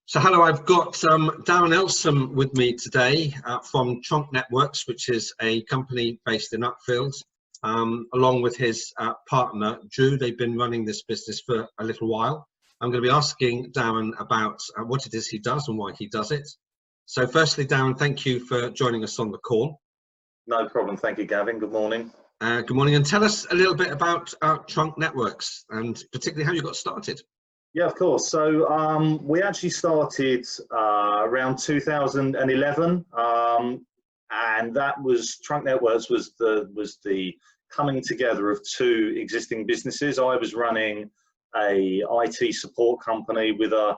So hello, I've got Darren Elsom with me today from Trunk Networks, which is a company based in Uckfield, along with his partner, Drew. They've been running this business for a little while. I'm going to be asking Darren about what it is he does and why he does it. So firstly, Darren, thank you for joining us on the call. No problem. Thank you, Gavin. Good morning. Good morning, and tell us a little bit about Trunk Networks and particularly how you got started. Yeah, of course. So we actually started around 2011, and that was Trunk Networks was the coming together of two existing businesses. I was running a IT support company with a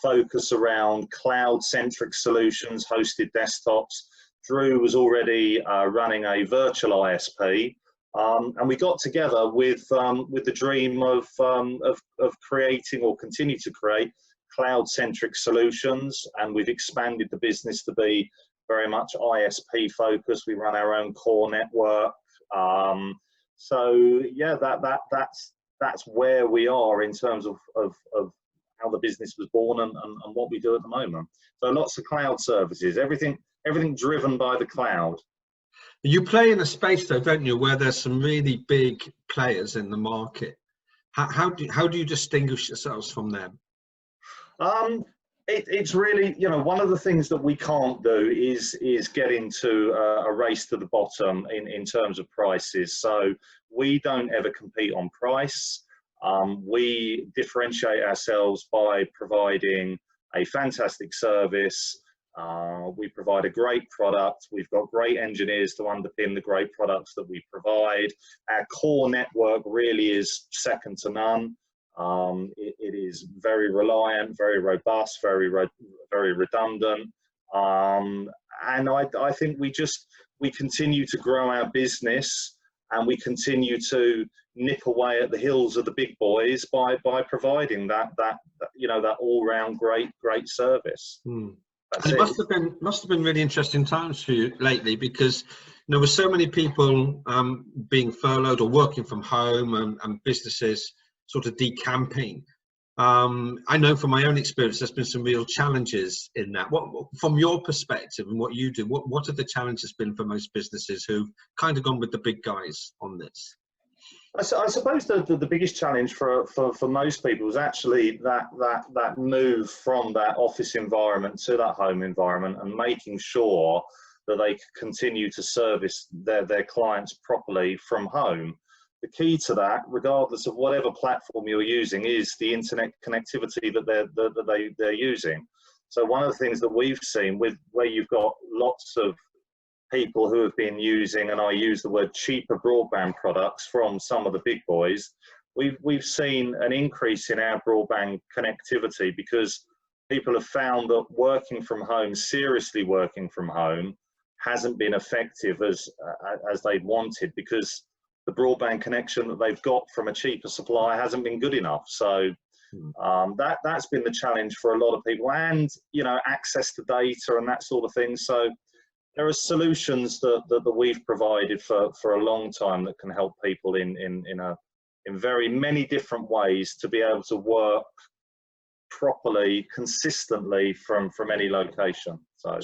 focus around cloud-centric solutions, hosted desktops. Drew was already running a virtual ISP. And we got together with the dream of creating or continue to create cloud-centric solutions, and we've expanded the business to be very much ISP focused. We run our own core network. So yeah, that's where we are in terms of how the business was born and what we do at the moment. So lots of cloud services, everything driven by the cloud. You play in a space, though, don't you, where there's some really big players in the market. How do you distinguish yourselves from them? It's really, one of the things that we can't do is get into a race to the bottom in terms of prices. So we don't ever compete on price. We differentiate ourselves by providing a fantastic service. We provide a great product. We've got great engineers to underpin the great products that we provide. Our core network really is second to none. It is very reliant, very robust, very redundant. And I think we continue to grow our business, and we continue to nip away at the heels of the big boys by providing that all-round great service. It must have been really interesting times for you lately, because with so many people being furloughed or working from home and businesses sort of decamping. I know from my own experience there's been some real challenges in that. What, from your perspective and what you do, what have the challenges been for most businesses who've kind of gone with the big guys on this? I suppose the biggest challenge for most people is actually that move from that office environment to that home environment, and making sure that they continue to service their clients properly from home. The key to that, regardless of whatever platform you're using, is the internet connectivity that they're using. So one of the things that we've seen where you've got lots of people who have been using, and I use the word cheaper broadband products from some of the big boys, we've seen an increase in our broadband connectivity, because people have found that working from home, seriously working from home, hasn't been effective as they'd wanted, because the broadband connection that they've got from a cheaper supplier hasn't been good enough. So that's been the challenge for a lot of people, and access to data and that sort of thing. So there are solutions that we've provided for a long time that can help people in very many different ways to be able to work properly, consistently from any location. So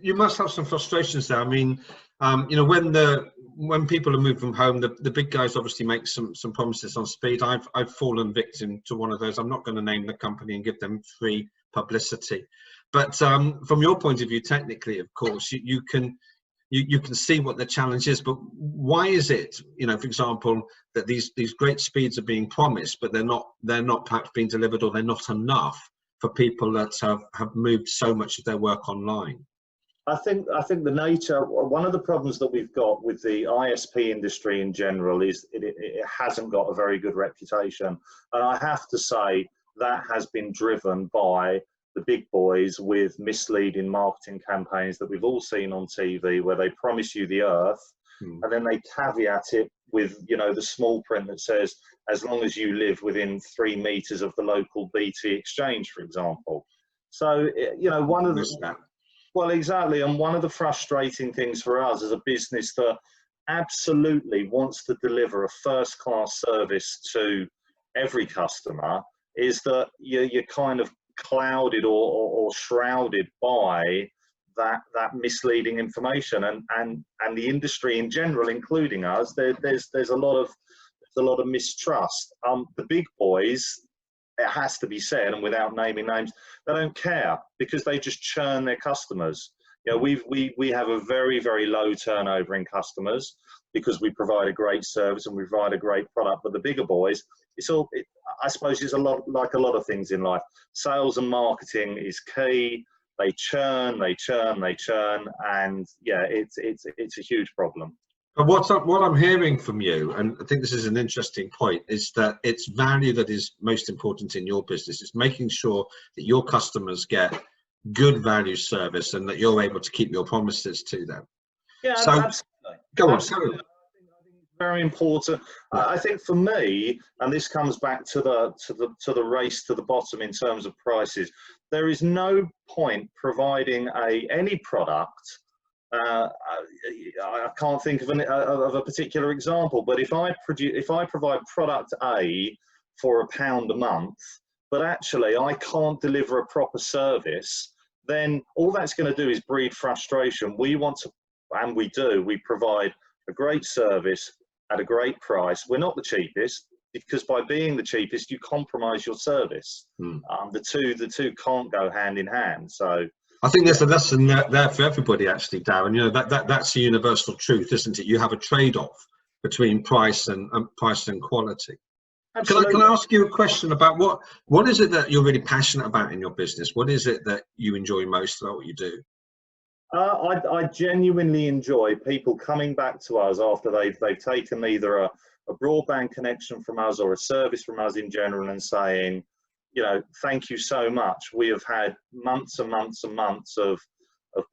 you must have some frustrations there. I mean, when people are moved from home, the big guys obviously make some promises on speed. I've fallen victim to one of those. I'm not going to name the company and give them free publicity. But from your point of view, technically, of course, you can see what the challenge is. But why is it, for example, that these great speeds are being promised, but they're not perhaps being delivered, or they're not enough for people that have moved so much of their work online? I think the nature, one of the problems that we've got with the ISP industry in general is it hasn't got a very good reputation, and I have to say that has been driven by the big boys with misleading marketing campaigns that we've all seen on TV, where they promise you the earth and then they caveat it with the small print that says, as long as you live within 3 meters of the local BT exchange, for example. So one of the exactly, and one of the frustrating things for us as a business that absolutely wants to deliver a first-class service to every customer is that you're kind of clouded or shrouded by that misleading information, and the industry in general, including us. There's a lot of mistrust. The big boys, it has to be said, and without naming names, they don't care because they just churn their customers. You know, we have a very, very low turnover in customers because we provide a great service and we provide a great product. But the bigger boys, I suppose it's a lot like a lot of things in life. Sales and marketing is key. They churn, and yeah, it's a huge problem. But what I'm hearing from you, and I think this is an interesting point, is that it's value that is most important in your business. It's making sure that your customers get good value service and that you're able to keep your promises to them. Yeah, so, absolutely. Go on. Absolutely. I think it's very important. I think for me, and this comes back to the race to the bottom in terms of prices, there is no point providing any product. I can't think of a particular example, but if I provide product A for £1 a month, but actually I can't deliver a proper service, then all that's going to do is breed frustration. We want to, and we do, we provide a great service at a great price. We're not the cheapest, because by being the cheapest, you compromise your service. The two can't go hand in hand. So I think there's a lesson there for everybody, actually, Darren. You know, that's a universal truth, isn't it? You have a trade-off between price and quality. absolutely. Can I ask you a question about what is it that you're really passionate about in your business? What is it that you enjoy most about what you do? I genuinely enjoy people coming back to us after they've taken either a broadband connection from us or a service from us in general, and saying, you know, thank you so much. We have had months and months and months of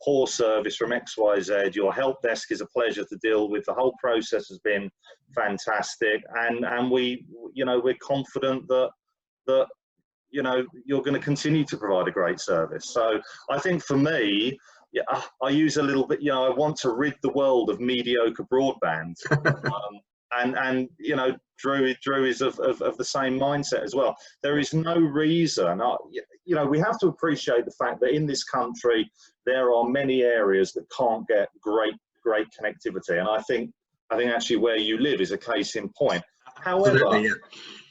poor service from XYZ. Your help desk is a pleasure to deal with. The whole process has been fantastic, and we, you know, we're confident that you know, you're going to continue to provide a great service. So I think for me, yeah, I use a little bit, you know, I want to rid the world of mediocre broadband. And you know, Drew is of the same mindset as well. There is no reason, you know, we have to appreciate the fact that in this country there are many areas that can't get great connectivity, and I think actually where you live is a case in point. However, yeah.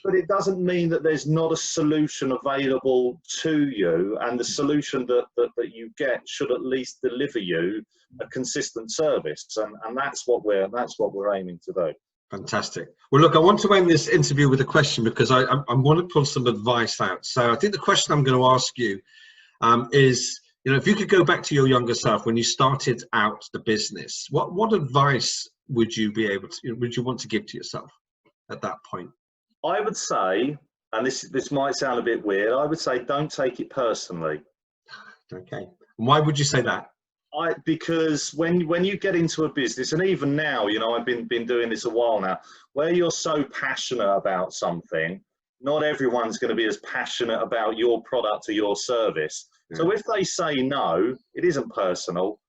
But it doesn't mean that there's not a solution available to you, and the solution that you get should at least deliver you a consistent service, and that's what we're aiming to do. Fantastic. Well, look, I want to end this interview with a question, because I want to pull some advice out. So I think the question I'm going to ask you is, you know, if you could go back to your younger self when you started out the business, what advice would you want to give to yourself at that point? I would say, and this might sound a bit weird, I would say don't take it personally. Okay. And why would you say that? Because when you get into a business, and even now, you know, I've been doing this a while now, where you're so passionate about something, not everyone's going to be as passionate about your product or your service. Yeah. So if they say no, it isn't personal,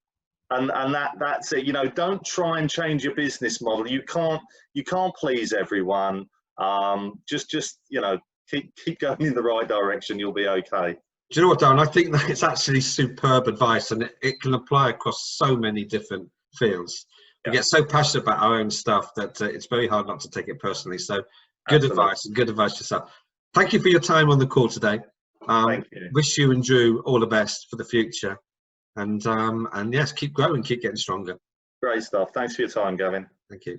and that's it. You know, don't try and change your business model. You can't please everyone. Just you know, keep going in the right direction. You'll be okay. Do you know what, Darren? I think that it's actually superb advice, and it can apply across so many different fields. We get so passionate about our own stuff that it's very hard not to take it personally. So good advice, and good advice yourself. Thank you for your time on the call today. Thank you. Wish you and Drew all the best for the future, and yes, keep growing, keep getting stronger. Great stuff. Thanks for your time, Gavin. Thank you.